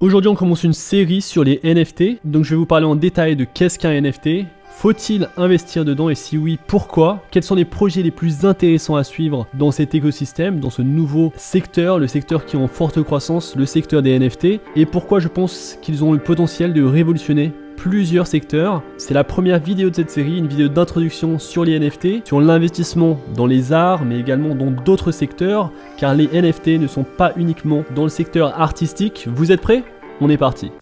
Aujourd'hui on commence une série sur les NFT, donc je vais vous parler en détail de qu'est-ce qu'un NFT, faut-il investir dedans et si oui, pourquoi? Quels sont les projets les plus intéressants à suivre dans cet écosystème, dans ce nouveau secteur, le secteur qui est en forte croissance, le secteur des NFT, et pourquoi je pense qu'ils ont le potentiel de révolutionner plusieurs secteurs. C'est la première vidéo de cette série, une vidéo d'introduction sur les NFT, sur l'investissement dans les arts, mais également dans d'autres secteurs, car les NFT ne sont pas uniquement dans le secteur artistique. Vous êtes prêts? On est parti.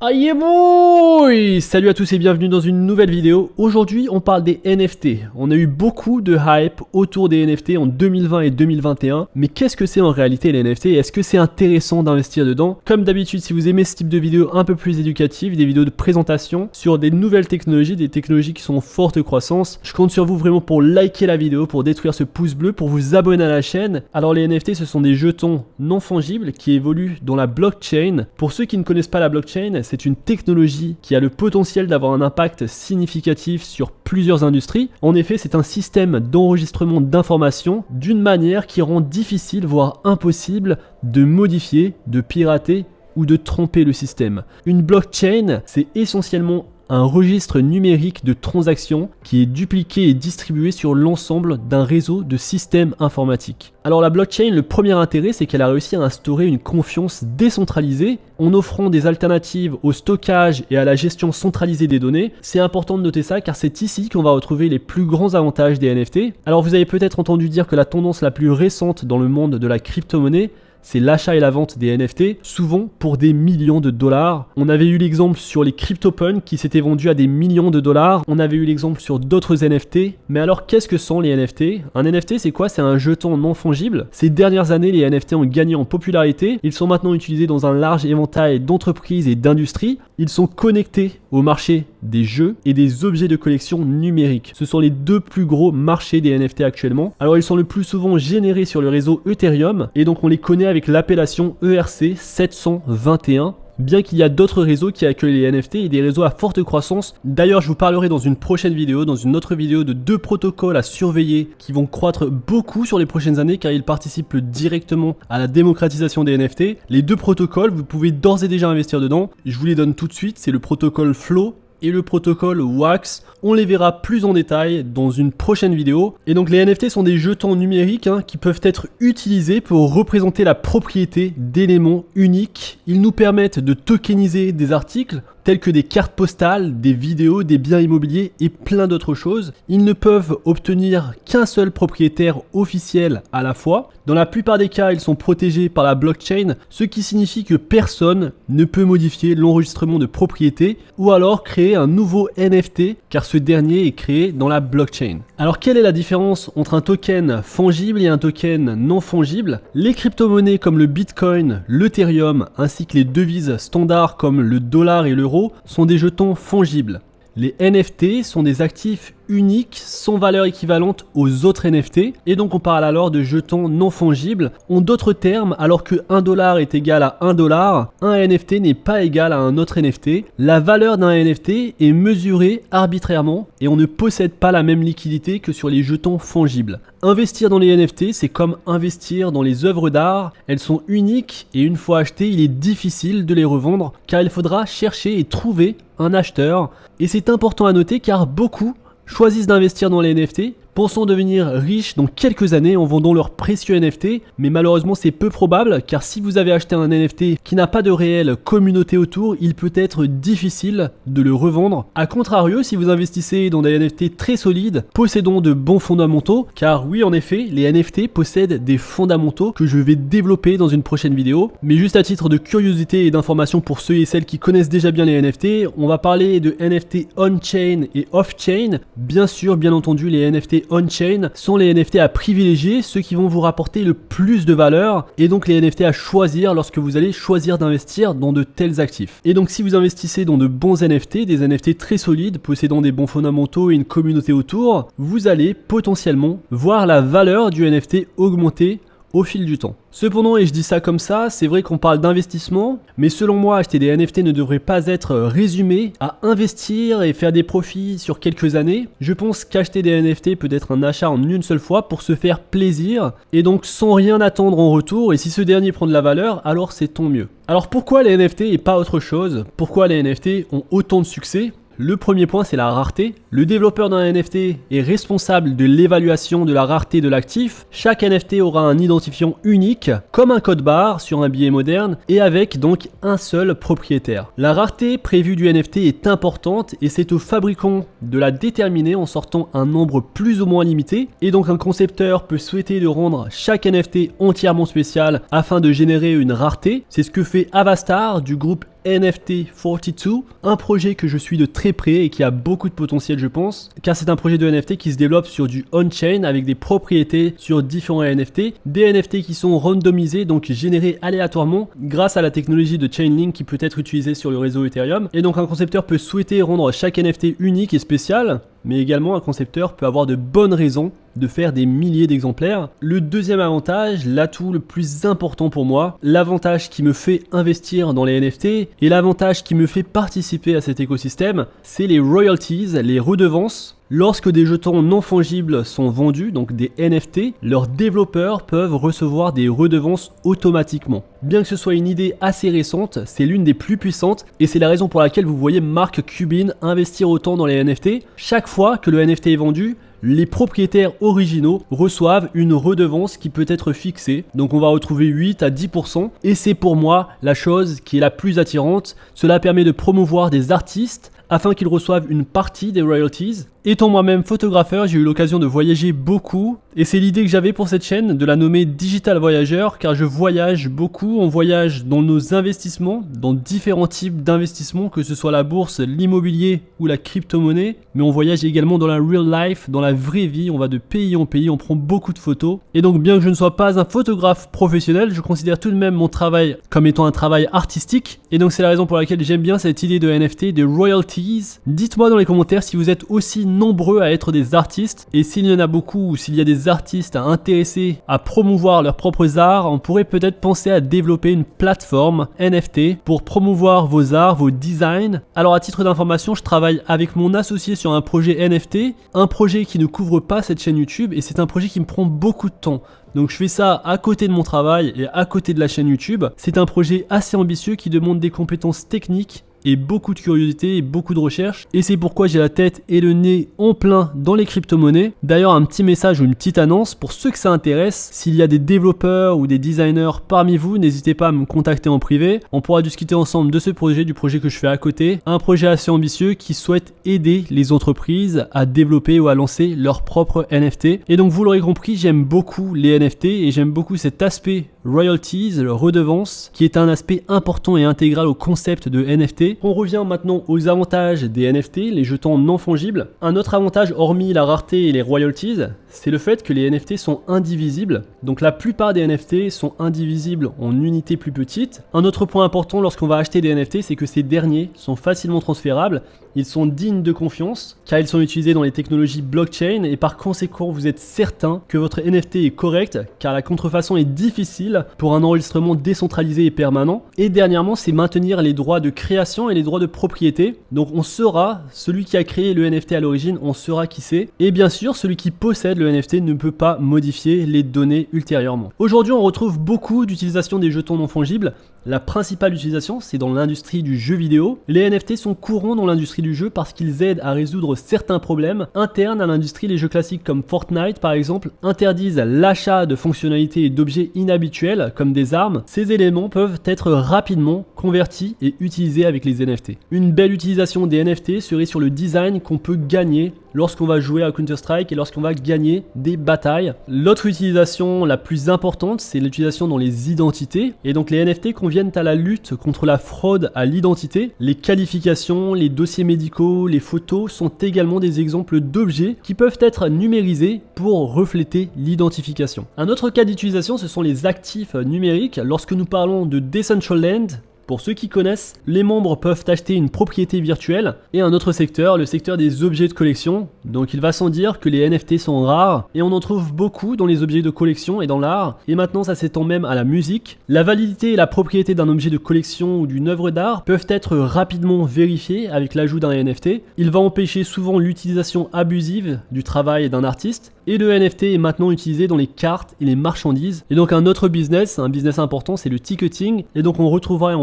Aïe boy! Salut à tous et bienvenue dans une nouvelle vidéo. Aujourd'hui on parle des NFT. On a eu beaucoup de hype autour des NFT en 2020 et 2021. Mais qu'est-ce que c'est en réalité les NFT? Est-ce que c'est intéressant d'investir dedans? Comme d'habitude, si vous aimez ce type de vidéos un peu plus éducatives, des vidéos de présentation sur des nouvelles technologies, des technologies qui sont en forte croissance, je compte sur vous vraiment pour liker la vidéo, pour détruire ce pouce bleu, pour vous abonner à la chaîne. Alors les NFT ce sont des jetons non fongibles qui évoluent dans la blockchain. Pour ceux qui ne connaissent pas la blockchain, c'est une technologie qui a le potentiel d'avoir un impact significatif sur plusieurs industries. En effet, c'est un système d'enregistrement d'informations d'une manière qui rend difficile, voire impossible, de modifier, de pirater ou de tromper le système. Une blockchain, c'est essentiellement un registre numérique de transactions qui est dupliqué et distribué sur l'ensemble d'un réseau de systèmes informatiques. Alors la blockchain, le premier intérêt, c'est qu'elle a réussi à instaurer une confiance décentralisée en offrant des alternatives au stockage et à la gestion centralisée des données. C'est important de noter ça car c'est ici qu'on va retrouver les plus grands avantages des NFT. Alors vous avez peut-être entendu dire que la tendance la plus récente dans le monde de la crypto-monnaie, c'est l'achat et la vente des NFT, souvent pour des millions de dollars. On avait eu l'exemple sur les CryptoPunks qui s'étaient vendus à des millions de dollars. On avait eu l'exemple sur d'autres NFT. Mais alors, qu'est-ce que sont les NFT? Un NFT, c'est quoi? C'est un jeton non fongible. Ces dernières années, les NFT ont gagné en popularité. Ils sont maintenant utilisés dans un large éventail d'entreprises et d'industries. Ils sont connectés au marché des jeux et des objets de collection numériques. Ce sont les deux plus gros marchés des NFT actuellement. Alors, ils sont le plus souvent générés sur le réseau Ethereum et donc on les connaît avec l'appellation ERC 721, bien qu'il y a d'autres réseaux qui accueillent les NFT et des réseaux à forte croissance. D'ailleurs, je vous parlerai dans une prochaine vidéo, dans une autre vidéo, de deux protocoles à surveiller qui vont croître beaucoup sur les prochaines années car ils participent directement à la démocratisation des NFT. Les deux protocoles, vous pouvez d'ores et déjà investir dedans. Je vous les donne tout de suite, c'est le protocole Flow et le protocole Wax. On les verra plus en détail dans une prochaine vidéo. Et donc les NFT sont des jetons numériques qui peuvent être utilisés pour représenter la propriété d'éléments uniques. Ils nous permettent de tokeniser des articles tels que des cartes postales, des vidéos, des biens immobiliers et plein d'autres choses. Ils ne peuvent obtenir qu'un seul propriétaire officiel à la fois. Dans la plupart des cas, ils sont protégés par la blockchain, ce qui signifie que personne ne peut modifier l'enregistrement de propriété ou alors créer un nouveau NFT car ce dernier est créé dans la blockchain. Alors quelle est la différence entre un token fongible et un token non fongible? Les crypto-monnaies comme le Bitcoin, l'Ethereum ainsi que les devises standards comme le dollar et l'euro sont des jetons fongibles. Les NFT sont des actifs uniques sans valeur équivalente aux autres NFT et donc on parle alors de jetons non fongibles. En d'autres termes, alors que 1 dollar est égal à 1 dollar, un NFT n'est pas égal à un autre NFT. La valeur d'un NFT est mesurée arbitrairement et on ne possède pas la même liquidité que sur les jetons fongibles. Investir dans les NFT, c'est comme investir dans les œuvres d'art. Elles sont uniques et une fois achetées, il est difficile de les revendre car il faudra chercher et trouver un acheteur. Et c'est important à noter car beaucoup choisissent d'investir dans les NFT, pensant devenir riches dans quelques années en vendant leurs précieux NFT, mais malheureusement c'est peu probable car si vous avez acheté un NFT qui n'a pas de réelle communauté autour, il peut être difficile de le revendre. A contrario, si vous investissez dans des NFT très solides, possédant de bons fondamentaux, car oui en effet, les NFT possèdent des fondamentaux que je vais développer dans une prochaine vidéo, mais juste à titre de curiosité et d'information pour ceux et celles qui connaissent déjà bien les NFT, on va parler de NFT on-chain et off-chain. Bien sûr, bien entendu, les NFT on-chain sont les NFT à privilégier, ceux qui vont vous rapporter le plus de valeur et donc les NFT à choisir lorsque vous allez choisir d'investir dans de tels actifs. Et donc si vous investissez dans de bons NFT, des NFT très solides, possédant des bons fondamentaux et une communauté autour, vous allez potentiellement voir la valeur du NFT augmenter au fil du temps. Cependant, et je dis ça comme ça, c'est vrai qu'on parle d'investissement, mais selon moi, acheter des NFT ne devrait pas être résumé à investir et faire des profits sur quelques années. Je pense qu'acheter des NFT peut être un achat en une seule fois pour se faire plaisir et donc sans rien attendre en retour, et si ce dernier prend de la valeur, alors c'est tant mieux. Alors pourquoi les NFT et pas autre chose? Pourquoi les NFT ont autant de succès? Le premier point, c'est la rareté. Le développeur d'un NFT est responsable de l'évaluation de la rareté de l'actif. Chaque NFT aura un identifiant unique, comme un code barre sur un billet moderne, et avec donc un seul propriétaire. La rareté prévue du NFT est importante et c'est au fabricant de la déterminer en sortant un nombre plus ou moins limité. Et donc un concepteur peut souhaiter de rendre chaque NFT entièrement spécial afin de générer une rareté. C'est ce que fait Avastar du groupe NFT42, un projet que je suis de très près et qui a beaucoup de potentiel je pense, car c'est un projet de NFT qui se développe sur du on-chain avec des propriétés sur différents NFT, des NFT qui sont randomisés, donc générés aléatoirement grâce à la technologie de Chainlink qui peut être utilisée sur le réseau Ethereum, et donc un concepteur peut souhaiter rendre chaque NFT unique et spécial, mais également un concepteur peut avoir de bonnes raisons de faire des milliers d'exemplaires. Le deuxième avantage, l'atout le plus important pour moi, l'avantage qui me fait investir dans les NFT et l'avantage qui me fait participer à cet écosystème, c'est les royalties, les redevances. Lorsque des jetons non fongibles sont vendus, donc des NFT, leurs développeurs peuvent recevoir des redevances automatiquement. Bien que ce soit une idée assez récente, c'est l'une des plus puissantes et c'est la raison pour laquelle vous voyez Mark Cuban investir autant dans les NFT. Chaque fois que le NFT est vendu, les propriétaires originaux reçoivent une redevance qui peut être fixée. Donc on va retrouver 8 à 10% et c'est pour moi la chose qui est la plus attirante. Cela permet de promouvoir des artistes afin qu'ils reçoivent une partie des royalties. Étant moi-même photographeur, j'ai eu l'occasion de voyager beaucoup et c'est l'idée que j'avais pour cette chaîne de la nommer Digital Voyager car je voyage beaucoup, on voyage dans nos investissements, dans différents types d'investissements, que ce soit la bourse, l'immobilier ou la crypto-monnaie, mais on voyage également dans la real life, dans la vraie vie, on va de pays en pays, on prend beaucoup de photos et donc bien que je ne sois pas un photographe professionnel, je considère tout de même mon travail comme étant un travail artistique et donc c'est la raison pour laquelle j'aime bien cette idée de NFT, de royalties. Dites-moi dans les commentaires si vous êtes aussi nombreux à être des artistes et s'il y en a beaucoup ou s'il y a des artistes intéressés à promouvoir leurs propres arts, on pourrait peut-être penser à développer une plateforme NFT pour promouvoir vos arts, vos designs. Alors à titre d'information, je travaille avec mon associé sur un projet NFT, un projet qui ne couvre pas cette chaîne YouTube et c'est un projet qui me prend beaucoup de temps. Donc je fais ça à côté de mon travail et à côté de la chaîne YouTube. C'est un projet assez ambitieux qui demande des compétences techniques et beaucoup de curiosité et beaucoup de recherche et c'est pourquoi j'ai la tête et le nez en plein dans les crypto-monnaies. D'ailleurs un petit message ou une petite annonce pour ceux que ça intéresse, s'il y a des développeurs ou des designers parmi vous, n'hésitez pas à me contacter en privé, on pourra discuter ensemble de ce projet, du projet que je fais à côté, un projet assez ambitieux qui souhaite aider les entreprises à développer ou à lancer leur propre NFT. Et donc vous l'aurez compris, j'aime beaucoup les NFT et j'aime beaucoup cet aspect royalties, redevance, qui est un aspect important et intégral au concept de NFT. On revient maintenant aux avantages des NFT, les jetons non fongibles. Un autre avantage, hormis la rareté et les royalties, c'est le fait que les NFT sont indivisibles. Donc la plupart des NFT sont indivisibles en unités plus petites. Un autre point important lorsqu'on va acheter des NFT, c'est que ces derniers sont facilement transférables. Ils sont dignes de confiance car ils sont utilisés dans les technologies blockchain et par conséquent vous êtes certain que votre NFT est correct car la contrefaçon est difficile pour un enregistrement décentralisé et permanent. Et dernièrement, c'est maintenir les droits de création et les droits de propriété. Donc on saura, celui qui a créé le NFT à l'origine, on saura qui c'est. Et bien sûr, celui qui possède le NFT ne peut pas modifier les données ultérieurement. Aujourd'hui, on retrouve beaucoup d'utilisation des jetons non fongibles. La principale utilisation, c'est dans l'industrie du jeu vidéo. Les NFT sont courants dans l'industrie du jeu parce qu'ils aident à résoudre certains problèmes internes à l'industrie. Les jeux classiques comme Fortnite par exemple interdisent l'achat de fonctionnalités et d'objets inhabituels comme des armes. Ces éléments peuvent être rapidement convertis et utilisés avec les NFT. Une belle utilisation des NFT serait sur le design qu'on peut gagner lorsqu'on va jouer à Counter-Strike et lorsqu'on va gagner des batailles. L'autre utilisation la plus importante, c'est l'utilisation dans les identités. Et donc les NFT conviennent à la lutte contre la fraude à l'identité. Les qualifications, les dossiers médicaux, les photos sont également des exemples d'objets qui peuvent être numérisés pour refléter l'identification. Un autre cas d'utilisation, ce sont les actifs numériques. Lorsque nous parlons de Decentraland, Pour ceux qui connaissent, les membres peuvent acheter une propriété virtuelle et un autre secteur, le secteur des objets de collection. Donc il va sans dire que les NFT sont rares et on en trouve beaucoup dans les objets de collection et dans l'art. Et maintenant ça s'étend même à la musique. La validité et la propriété d'un objet de collection ou d'une œuvre d'art peuvent être rapidement vérifiées avec l'ajout d'un NFT. Il va empêcher souvent l'utilisation abusive du travail d'un artiste. Et le NFT est maintenant utilisé dans les cartes et les marchandises. Et donc un autre business, un business important, c'est le ticketing. Et donc on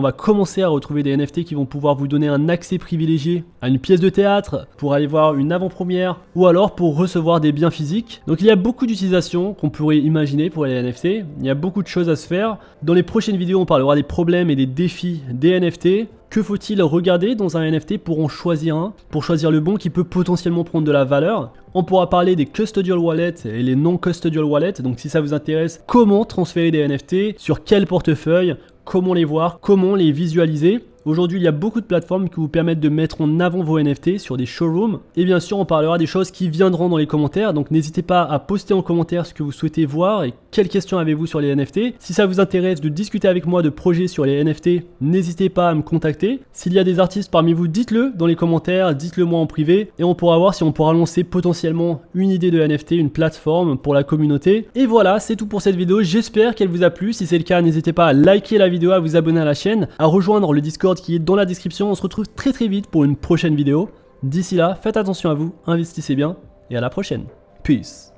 va commencer à retrouver des NFT qui vont pouvoir vous donner un accès privilégié à une pièce de théâtre, pour aller voir une avant-première, ou alors pour recevoir des biens physiques. Donc il y a beaucoup d'utilisations qu'on pourrait imaginer pour les NFT. Il y a beaucoup de choses à se faire. Dans les prochaines vidéos, on parlera des problèmes et des défis des NFT. Que faut-il regarder dans un NFT pour en choisir un, pour choisir le bon qui peut potentiellement prendre de la valeur? On pourra parler des custodial wallets et les non-custodial wallets, donc si ça vous intéresse, comment transférer des NFT, sur quel portefeuille, comment les voir, comment les visualiser. Aujourd'hui, il y a beaucoup de plateformes qui vous permettent de mettre en avant vos NFT sur des showrooms. Et bien sûr, on parlera des choses qui viendront dans les commentaires. Donc n'hésitez pas à poster en commentaire ce que vous souhaitez voir et quelles questions avez-vous sur les NFT. Si ça vous intéresse de discuter avec moi de projets sur les NFT, n'hésitez pas à me contacter. S'il y a des artistes parmi vous, dites-le dans les commentaires, dites-le moi en privé. Et on pourra voir si on pourra lancer potentiellement une idée de NFT, une plateforme pour la communauté. Et voilà, c'est tout pour cette vidéo. J'espère qu'elle vous a plu. Si c'est le cas, n'hésitez pas à liker la vidéo, à vous abonner à la chaîne, à rejoindre le Discord qui est dans la description. On se retrouve très vite pour une prochaine vidéo. D'ici là, faites attention à vous, investissez bien et à la prochaine. Peace.